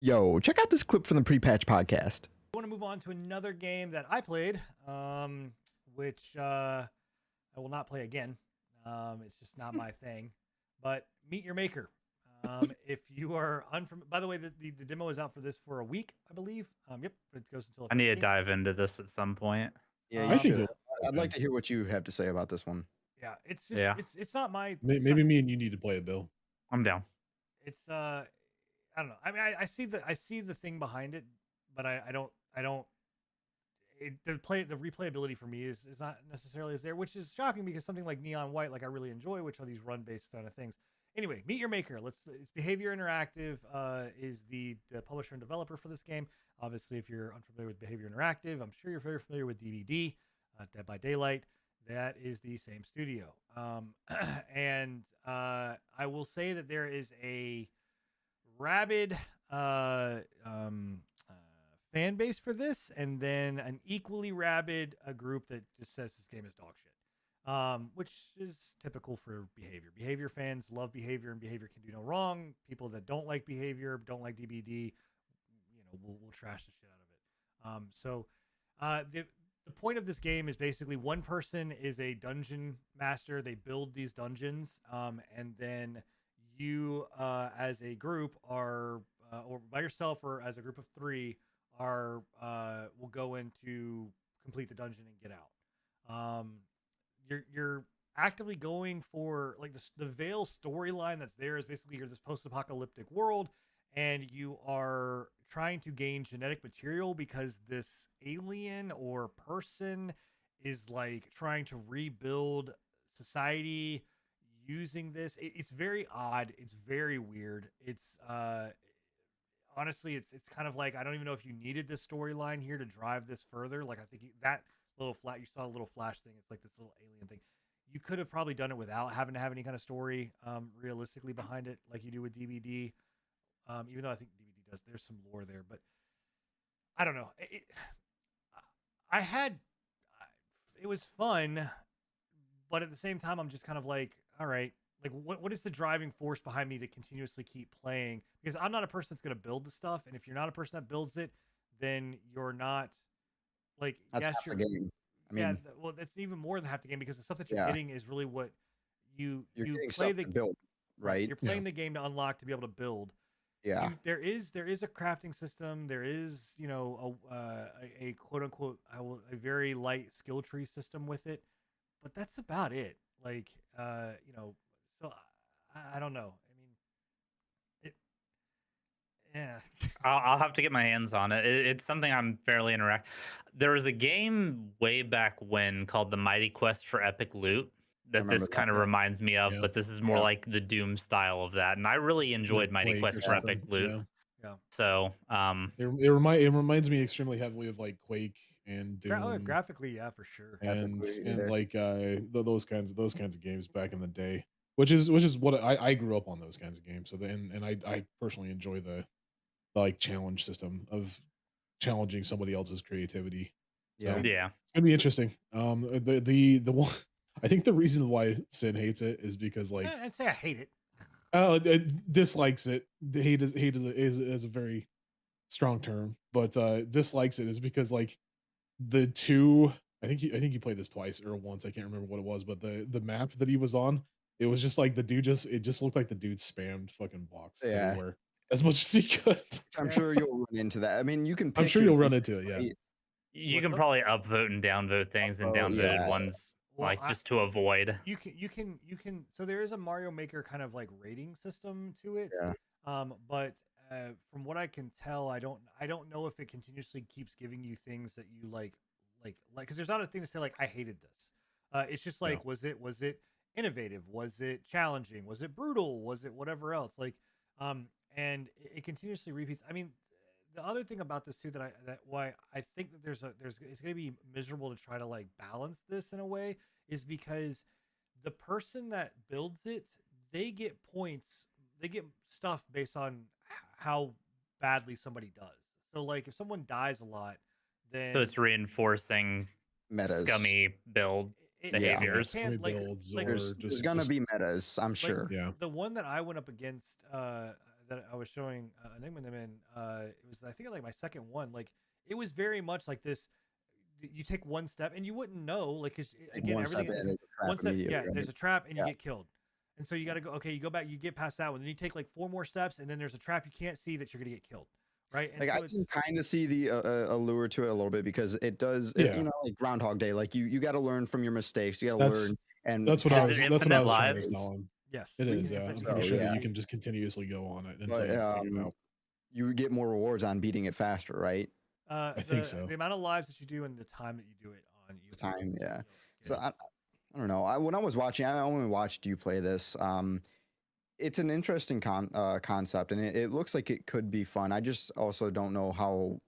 Yo, check out this clip from the pre-patch podcast. I want to move on to another game that I played, which I will not play again. It's just not my thing. But Meet Your Maker. If you are unfamiliar, by the way, the demo is out for this for a week, I believe. Yep, it goes until. I need to dive into this at some point. Yeah, I you think should. I'd like to hear what you have to say about this one. Yeah, it's just it's not my. Maybe me and you need to play it, Bill. I'm down. It's I don't know. I mean, I see the thing behind it, but I don't. The replayability for me is not necessarily as there, which is shocking because something like Neon White, like I really enjoy, which are these run based kind of things. Anyway, Meet Your Maker. It's Behavior Interactive is the publisher and developer for this game. Obviously, if you're unfamiliar with Behavior Interactive, I'm sure you're very familiar with DBD, Dead by Daylight. That is the same studio. And I will say that there is a rabid fan base for this, and then an equally rabid group that just says this game is dog shit, which is typical for Behavior. Behavior fans love Behavior, and Behavior can do no wrong. People that don't like Behavior, don't like DBD, we'll trash the shit out of it. So the point of this game is basically one person is a dungeon master. They build these dungeons, and then you, as a group, are or by yourself or as a group of three, will go in to complete the dungeon and get out. You're actively going for like the Veil storyline that's there is basically you're this post-apocalyptic world, and you are trying to gain genetic material because this alien or person is like trying to rebuild society using this. It's very odd. It's very weird. It's honestly, it's kind of like I don't even know if you needed this storyline here to drive this further. Like I think that little you saw a little flash thing. It's like this little alien thing. You could have probably done it without having to have any kind of story realistically behind it, like you do with DBD. Even though I think DBD does, there's some lore there, but I don't know. It was fun, but at the same time, I'm just kind of like, all right, like what is the driving force behind me to continuously keep playing? Because I'm not a person that's going to build the stuff, and if you're not a person that builds it, then you're not like That's half the game. I mean, well, that's even more than half the game because the stuff that you're getting is really what you play the build, right? You're playing the game to unlock to be able to build. Yeah, there is a crafting system. There is a quote unquote a very light skill tree system with it, but that's about it. Like so I don't know. I mean, yeah. I'll have to get my hands on it. It's something I'm fairly interact. There was a game way back when called The Mighty Quest for Epic Loot that this kind of reminds me of, but this is more like the Doom style of that, and I really enjoyed Mighty Quest for Epic Loot. Yeah. So it reminds me extremely heavily of like Quake and Doom. Graphically, yeah, for sure. And like those kinds of games back in the day, which is what I grew up on, those kinds of games. So and I personally enjoy the like challenge system of challenging somebody else's creativity. Yeah, it's gonna be interesting. The one I think the reason why Sin hates it is because like I'd say I hate it. Dislikes it. Hate is a very strong term, but dislikes it is because like the two. I think he played this twice or once. I can't remember what it was, but the map that he was on, it was just like it just looked like the dude spammed fucking blocks everywhere as much as he could. I'm sure you'll run into that. I mean, you can. I'm sure you'll run into it. Yeah. You can probably upvote and downvote things and downvoted ones. Well, just to avoid. You can. So there is a Mario Maker kind of like rating system to it. Yeah. But from what I can tell, I don't know if it continuously keeps giving you things that you like, because there's not a thing to say like I hated this. It's just like was it innovative? Was it challenging? Was it brutal? Was it whatever else? Like, and it continuously repeats. I mean, the other thing about this too that why I think that it's going to be miserable to try to like balance this in a way is because the person that builds it, they get points, they get stuff based on how badly somebody does. So like if someone dies a lot, then so it's reinforcing scummy build behaviors. There's gonna be metas, I'm sure. The one that I went up against that I was showing Enigma them in, it was I think like my second one. Like it was very much like this. You take one step and you wouldn't know, like, because again, one step everything and is there's a trap one step. immediately, Yeah, there's right? a trap and you Yeah. get killed. And so you got to go. Okay, you go back. You get past that one. Then you take like 4 more steps, and then there's a trap you can't see that you're gonna get killed. Right. And Like so I can kind of see the allure to it a little bit because it does, Yeah. you know, like Groundhog Day. Like you got to learn from your mistakes. You got to That's learn, and that's what Is I it was. That's what I infinite was trying to lives? tell him. yes, It you is. can Yeah, I'm infinitely pretty So, sure yeah. that you can just continuously go on it until but you figure it out. you get more rewards on beating it faster, right? I think so. The amount of lives that you do and the time that you do it on, The time, yeah. you'll So get it. I don't know. When I was watching, I only watched you play this. It's an interesting concept, and it looks like it could be fun. I just also don't know how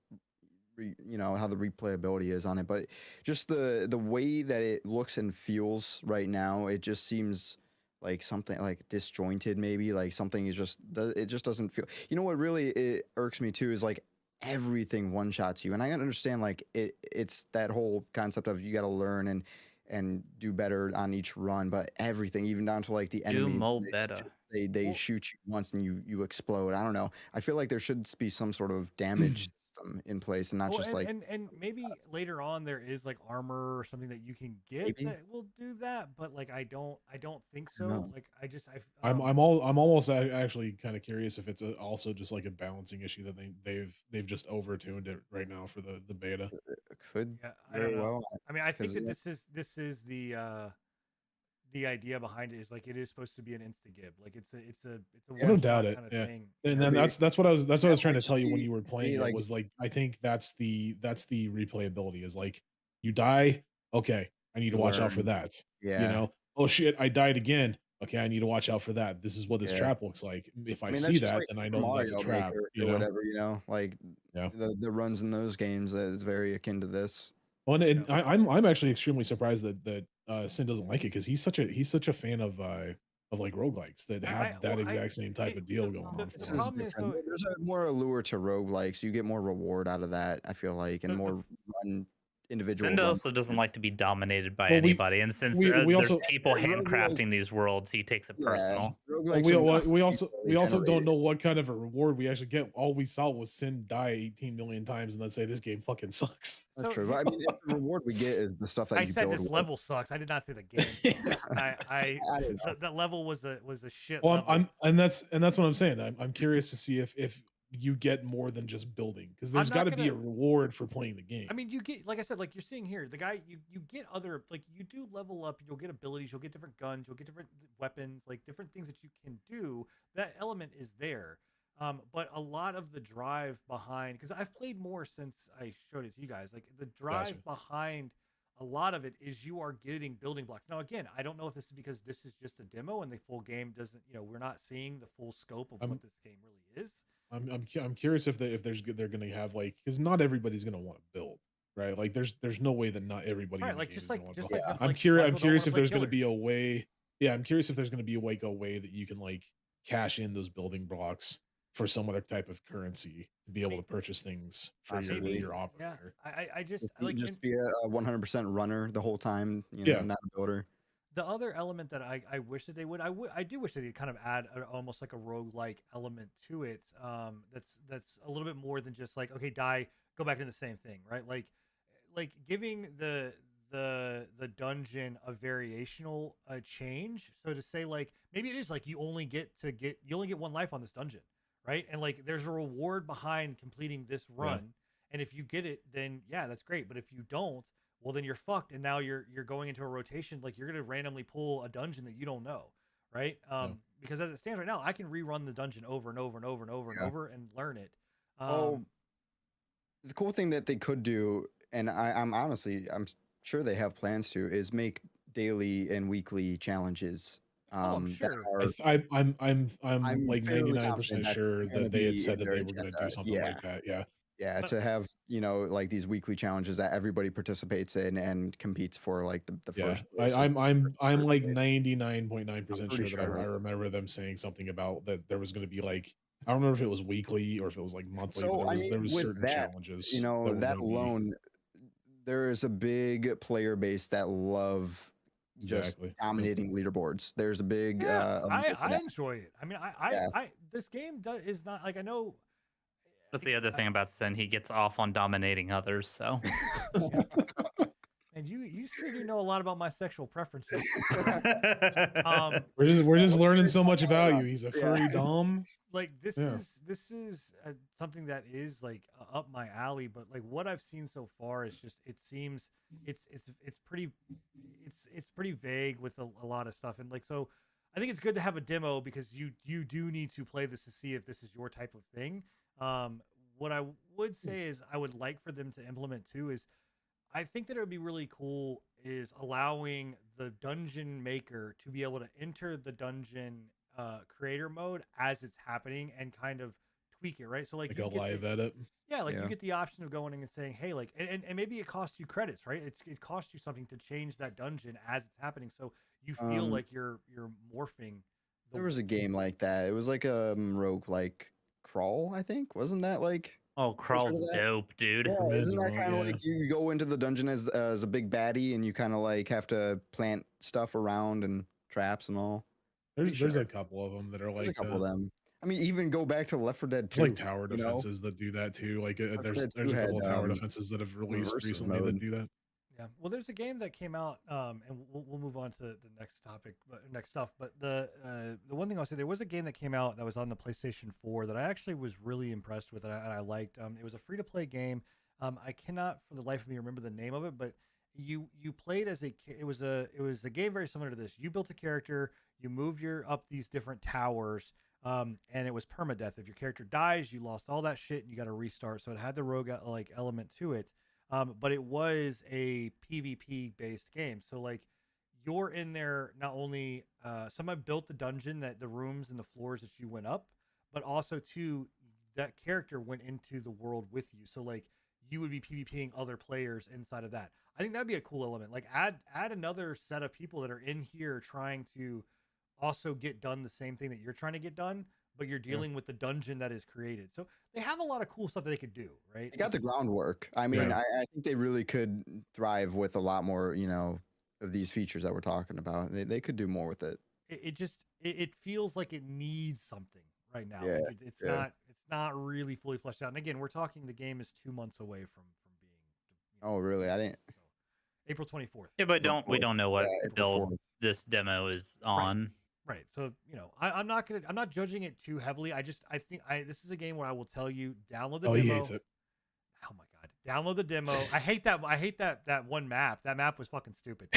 how the replayability is on it, but just the way that it looks and feels right now, it just seems like something like disjointed, maybe like something is just it just doesn't feel. You know what really it irks me too is like everything one shots you, and I understand like it's that whole concept of you got to learn and do better on each run, but everything, even down to like the Do enemies, mo better. they Well- shoot you once and you explode. I don't know. I feel like there should be some sort of damage system in place and not Well, just like and maybe later on there is like armor or something that you can get Maybe. that will do that, but like I don't think so. know. Like I'm almost actually kind of curious if it's also just like a balancing issue that they've just overtuned it right now for the beta. it could yeah, I very don't know. well. I mean, I think 'cause, that yeah, this is the idea behind it is like it is supposed to be an insta give. Like it's a I don't one doubt shot it. kind of Yeah. thing. And you then know? that's what I was trying to tell you when actually, you were playing it like was like I think that's the replayability is like you die, okay, I need to You watch out for learn. that. You Yeah. know, oh shit, I died again. Okay, I need to watch out for that. This is what this Yeah. trap looks like. If I, I mean, see that's just that, like then I Super know that that's a Mario trap. Maker You or know, whatever, like yeah. the runs in those games is very akin to this. Well, and I'm actually extremely surprised that Sin doesn't like it because he's such a fan of like roguelikes that have that exact same type of deal going on. The For him. problem is though, There's a more allure to roguelikes. You get more reward out of that, I feel like, and more run individual Cinda run. also doesn't like to be dominated by Well, we- anybody, and since we there's also- people Yeah, roguelike- handcrafting these worlds, he takes it personal. Well, Roguelikes we, are well, not we also generated. don't know what kind of a reward we actually get. All we saw was Sin die 18 million times, and then say this game fucking sucks. That's So true. But I mean, if the reward we get is the stuff that I you said build this with. level sucks. I did not say the game. That level was a shit Well, level. and that's what I'm saying. I'm curious to see if you get more than just building because there's I'm got not to be a gonna- reward for playing the game. I mean, you get, like I said, like you're seeing here, the guy, you get other, like you do level up, you'll get abilities, you'll get different guns, you'll get different weapons, like different things that you can do. That element is there. But a lot of the drive behind, because I've played more since I showed it to you guys, like the drive behind a lot of it is you are getting building blocks. Now, again, I don't know if this is because this is just a demo and the full game doesn't, we're not seeing the full scope of what this game really is. I'm curious if they're going to have like because not everybody's going to want to build, right? Like there's no way that not everybody Right, in the like game just is like going to just build. like I'm like curious. a lot I'm of people don't curious wanna if play there's going to killer. be a way. Yeah, I'm curious if there's going to be like a way that you can like cash in those building blocks for some other type of currency to be able to purchase things for Possibly. your Yeah, operator. I just Just, like just be a 100% runner the whole time, Yeah. not a builder. the other element that I wish that they would, I do wish that they kind of add almost like a roguelike element to it. That's a little bit more than just like, okay, die, go back into the same thing, right? Like giving the dungeon a variational change. So to say like maybe it is like you only get one life on this dungeon, right? And like there's a reward behind completing this run, and if you get it, then yeah, that's great. But if you don't, well then you're fucked, and now you're going into a rotation. Like you're gonna randomly pull a dungeon that you don't know, right? Because as it stands right now, I can rerun the dungeon over and over and over and over and over and learn it. The cool thing that they could do, and I'm sure they have plans to, is make daily and weekly challenges. I'm that sure. are- I'm like fairly 99% confident that's sure gonna that they had be said in that their they were going to do agenda. something like that. Yeah. Yeah, But- to have like these weekly challenges that everybody participates in and competes for, like the Yeah, first. place. I'm like place. 99.9% pretty sure that sure I it is. remember them saying something about that there was going to be like I don't remember if it was weekly or if it was like monthly. So, but I there mean, was with certain that, challenges. that were gonna be- alone, there is a big player base that love just dominating leaderboards. There's a big I enjoy it. I mean, I this game is not like, I know. That's the other thing about Sin. He gets off on dominating others. So, and you sure do know a lot about my sexual preferences. We're just learning so much about you. He's a furry dom. Like this is something that is like up my alley. But like what I've seen so far is just, it seems it's pretty vague with a lot of stuff. And like, so I think it's good to have a demo, because you do need to play this to see if this is your type of thing. What I would say is, I would like for them to implement too is, I think that it would be really cool is allowing the dungeon maker to be able to enter the dungeon creator mode as it's happening and kind of tweak it, right? So like a live edit. Yeah, like you get the option of going in and saying, hey, like, and maybe it costs you credits, right? It costs you something to change that dungeon as it's happening, so you feel like you're morphing. There was a game like that. It was like a roguelike Crawl, I think. Wasn't that like? Oh, Crawl's dope, dude. Yeah, isn't that kind of like you go into the dungeon as a big baddie, and you kind of like have to plant stuff around and traps and all? There's a couple of them that are like, there's a couple of them. I mean, even go back to Left 4 Dead 2. Like tower defenses that do that too. Like there's a couple of tower defenses that have released recently that do that. Yeah, well, there's a game that came out, and we'll move on to the next topic, but next stuff. But the one thing I'll say, there was a game that came out that was on the PlayStation 4 that I actually was really impressed with, and I liked. It was a free to play game. I cannot for the life of me remember the name of it, but you played as it was a game very similar to this. You built a character, you moved up these different towers, and it was permadeath. If your character dies, you lost all that shit, and you got to restart. So it had the rogue like element to it. But it was a PvP based game. So like you're in there, not only someone built the dungeon, that the rooms and the floors that you went up, but also too, that character went into the world with you. So like you would be PvPing other players inside of that. I think that'd be a cool element. Like add another set of people that are in here trying to also get done the same thing that you're trying to get done, but you're dealing with the dungeon that is created. So they have a lot of cool stuff that they could do, right? They got the groundwork. I mean, I think they really could thrive with a lot more, of these features that we're talking about. They could do more with it. It feels like it needs something right now. Yeah, like it's not really fully fleshed out. And again, we're talking, the game is 2 months away from being. Oh, really? I didn't. So, April 24th. Yeah, but we don't know what build this demo is on. Right. So, I'm not judging it too heavily. I think this is a game where I will tell you, download the demo. He hates it. Oh my God. Download the demo. I hate that that one map. That map was fucking stupid.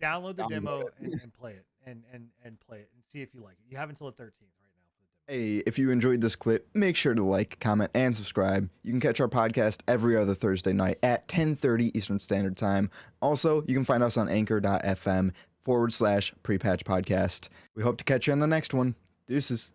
Download the demo and play it and play it and see if you like it. You have until the 13th right now for the demo. Hey, if you enjoyed this clip, make sure to like, comment, and subscribe. You can catch our podcast every other Thursday night at 10:30 Eastern Standard Time. Also, you can find us on anchor.fm/prepatch podcast. We hope to catch you on the next one. Deuces.